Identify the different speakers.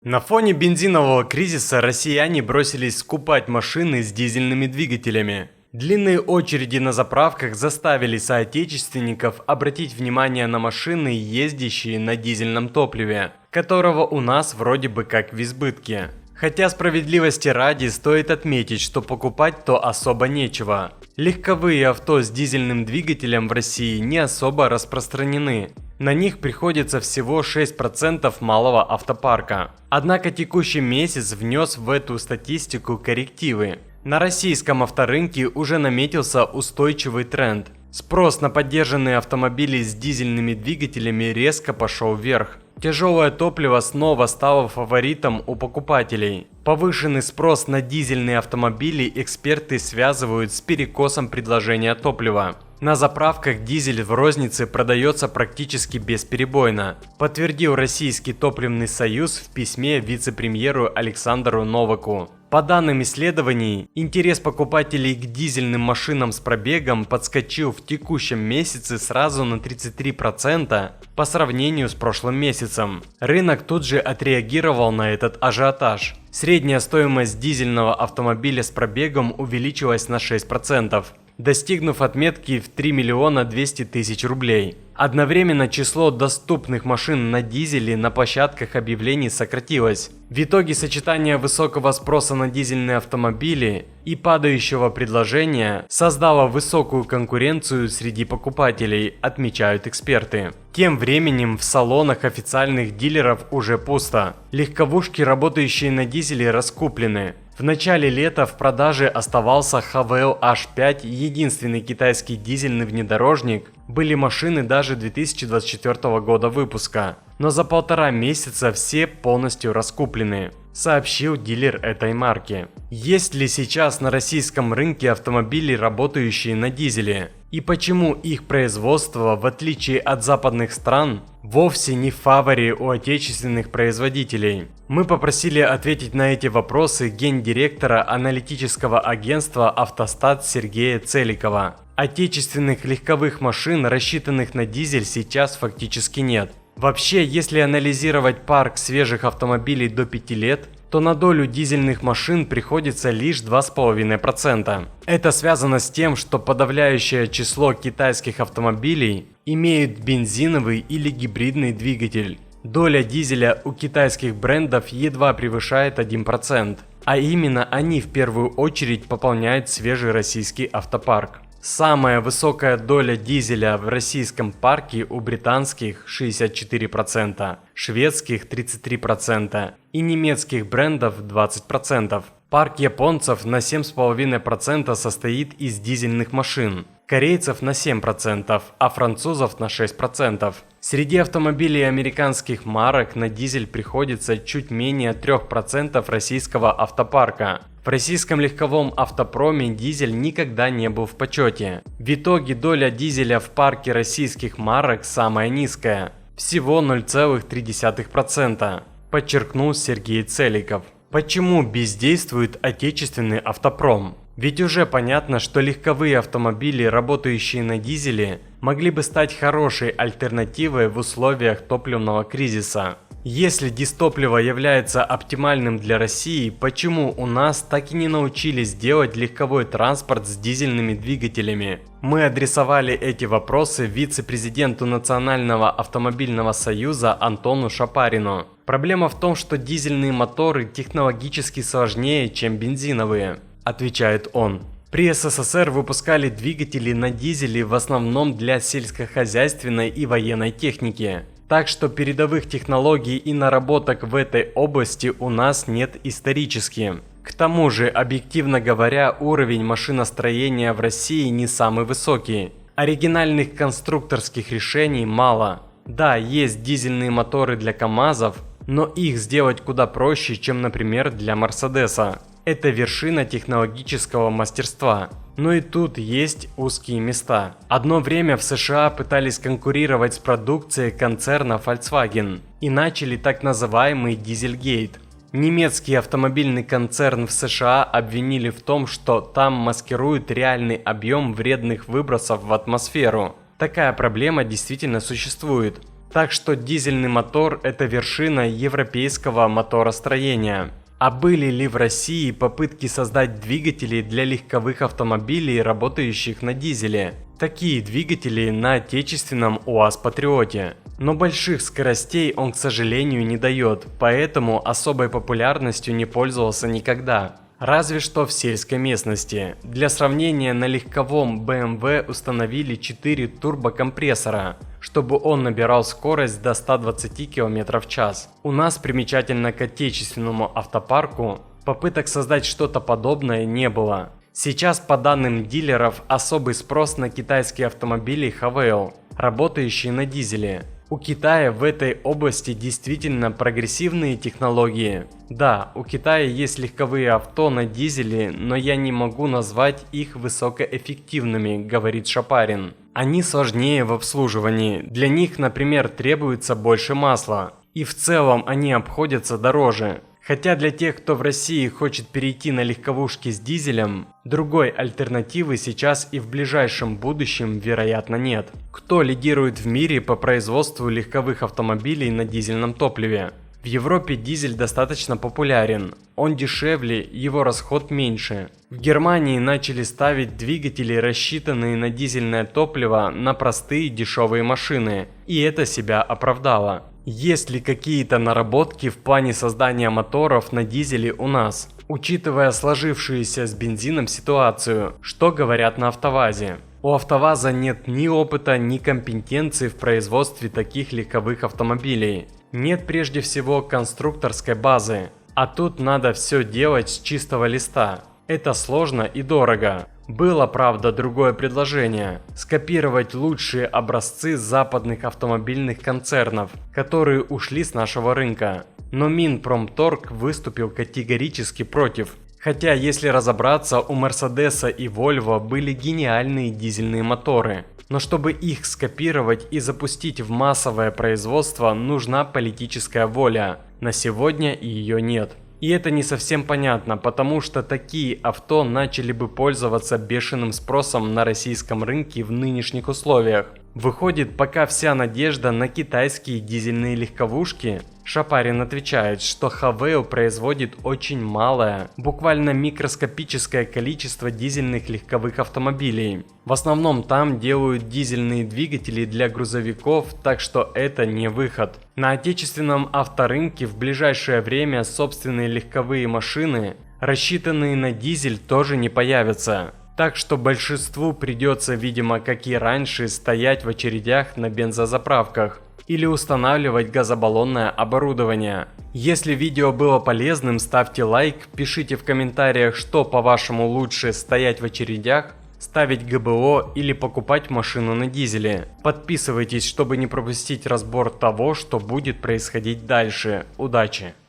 Speaker 1: На фоне бензинового кризиса россияне бросились скупать машины с дизельными двигателями. Длинные очереди на заправках заставили соотечественников обратить внимание на машины, ездящие на дизельном топливе, которого у нас вроде бы как в избытке. Хотя справедливости ради стоит отметить, что покупать-то особо нечего. Легковые авто с дизельным двигателем в России не особо распространены. На них приходится всего 6% малого автопарка. Однако текущий месяц внес в эту статистику коррективы. На российском авторынке уже наметился устойчивый тренд. Спрос на поддержанные автомобили с дизельными двигателями резко пошел вверх. Тяжелое топливо снова стало фаворитом у покупателей. Повышенный спрос на дизельные автомобили эксперты связывают с перекосом предложения топлива. На заправках дизель в рознице продается практически бесперебойно, подтвердил Российский топливный союз в письме вице-премьеру Александру Новаку. По данным исследований, интерес покупателей к дизельным машинам с пробегом подскочил в текущем месяце сразу на 33% по сравнению с прошлым месяцем. Рынок тут же отреагировал на этот ажиотаж. Средняя стоимость дизельного автомобиля с пробегом увеличилась на 6%. Достигнув отметки в 3 миллиона 200 тысяч рублей. Одновременно число доступных машин на дизеле на площадках объявлений сократилось. В итоге сочетание высокого спроса на дизельные автомобили и падающего предложения создало высокую конкуренцию среди покупателей, отмечают эксперты. Тем временем в салонах официальных дилеров уже пусто. Легковушки, работающие на дизеле, раскуплены. В начале лета в продаже оставался Haval H5, единственный китайский дизельный внедорожник. Были машины даже 2024 года выпуска, но за 1,5 месяца все полностью раскуплены, сообщил дилер этой марки. Есть ли сейчас на российском рынке автомобили, работающие на дизеле? И почему их производство, в отличие от западных стран, вовсе не в фаворе у отечественных производителей? Мы попросили ответить на эти вопросы гендиректора аналитического агентства «Автостат» Сергея Целикова. Отечественных легковых машин, рассчитанных на дизель, сейчас фактически нет. Вообще, если анализировать парк свежих автомобилей до 5 лет, то на долю дизельных машин приходится лишь 2,5%. Это связано с тем, что подавляющее число китайских автомобилей имеют бензиновый или гибридный двигатель. Доля дизеля у китайских брендов едва превышает 1%, а именно они в первую очередь пополняют свежий российский автопарк. Самая высокая доля дизеля в российском парке у британских 64%, шведских 33% и немецких брендов 20%. Парк японцев на 7,5% состоит из дизельных машин, корейцев на 7%, а французов на 6%. Среди автомобилей американских марок на дизель приходится чуть менее 3% российского автопарка. В российском легковом автопроме дизель никогда не был в почете. В итоге доля дизеля в парке российских марок самая низкая – всего 0,3%, подчеркнул Сергей Целиков. Почему бездействует отечественный автопром? Ведь уже понятно, что легковые автомобили, работающие на дизеле, могли бы стать хорошей альтернативой в условиях топливного кризиса. Если дизтопливо является оптимальным для России, почему у нас так и не научились делать легковой транспорт с дизельными двигателями? Мы адресовали эти вопросы вице-президенту Национального автомобильного союза Антону Шапарину. Проблема в том, что дизельные моторы технологически сложнее, чем бензиновые, отвечает он. При СССР выпускали двигатели на дизеле в основном для сельскохозяйственной и военной техники. Так что передовых технологий и наработок в этой области у нас нет исторически. К тому же, объективно говоря, уровень машиностроения в России не самый высокий. Оригинальных конструкторских решений мало. Да, есть дизельные моторы для КАМАЗов, но их сделать куда проще, чем, например, для Мерседеса. Это вершина технологического мастерства. Но и тут есть узкие места. Одно время в США пытались конкурировать с продукцией концерна Volkswagen и начали так называемый Дизельгейт. Немецкий автомобильный концерн в США обвинили в том, что там маскируют реальный объем вредных выбросов в атмосферу. Такая проблема действительно существует. Так что дизельный мотор – это вершина европейского моторостроения. А были ли в России попытки создать двигатели для легковых автомобилей, работающих на дизеле? Такие двигатели на отечественном УАЗ-Патриоте. Но больших скоростей он, к сожалению, не дает, поэтому особой популярностью не пользовался никогда. Разве что в сельской местности. Для сравнения, на легковом BMW установили 4 турбокомпрессора, чтобы он набирал скорость до 120 км в час. У нас примечательно к отечественному автопарку попыток создать что-то подобное не было. Сейчас, по данным дилеров, особый спрос на китайские автомобили Haval, работающие на дизеле. У Китая в этой области действительно прогрессивные технологии. Да, у Китая есть легковые авто на дизеле, но я не могу назвать их высокоэффективными, говорит Шапарин. Они сложнее в обслуживании, для них, например, требуется больше масла. И в целом они обходятся дороже. Хотя для тех, кто в России хочет перейти на легковушки с дизелем, другой альтернативы сейчас и в ближайшем будущем, вероятно, нет. Кто лидирует в мире по производству легковых автомобилей на дизельном топливе? В Европе дизель достаточно популярен, он дешевле, его расход меньше. В Германии начали ставить двигатели, рассчитанные на дизельное топливо, на простые дешевые машины, и это себя оправдало. Есть ли какие-то наработки в плане создания моторов на дизеле у нас? Учитывая сложившуюся с бензином ситуацию, что говорят на АвтоВАЗе? У АвтоВАЗа нет ни опыта, ни компетенции в производстве таких легковых автомобилей. Нет прежде всего конструкторской базы, а тут надо все делать с чистого листа. Это сложно и дорого. Было, правда, другое предложение – скопировать лучшие образцы западных автомобильных концернов, которые ушли с нашего рынка. Но Минпромторг выступил категорически против. Хотя, если разобраться, у Мерседеса и Volvo были гениальные дизельные моторы. Но чтобы их скопировать и запустить в массовое производство, нужна политическая воля. На сегодня ее нет. И это не совсем понятно, потому что такие авто начали бы пользоваться бешеным спросом на российском рынке в нынешних условиях. Выходит, пока вся надежда на китайские дизельные легковушки? Шапарин отвечает, что Haval производит очень малое, буквально микроскопическое количество дизельных легковых автомобилей. В основном там делают дизельные двигатели для грузовиков, так что это не выход. На отечественном авторынке в ближайшее время собственные легковые машины, рассчитанные на дизель, тоже не появятся. Так что большинству придется, видимо, как и раньше, стоять в очередях на бензозаправках или устанавливать газобаллонное оборудование. Если видео было полезным, ставьте лайк, пишите в комментариях, что по-вашему лучше: стоять в очередях, ставить ГБО или покупать машину на дизеле. Подписывайтесь, чтобы не пропустить разбор того, что будет происходить дальше. Удачи!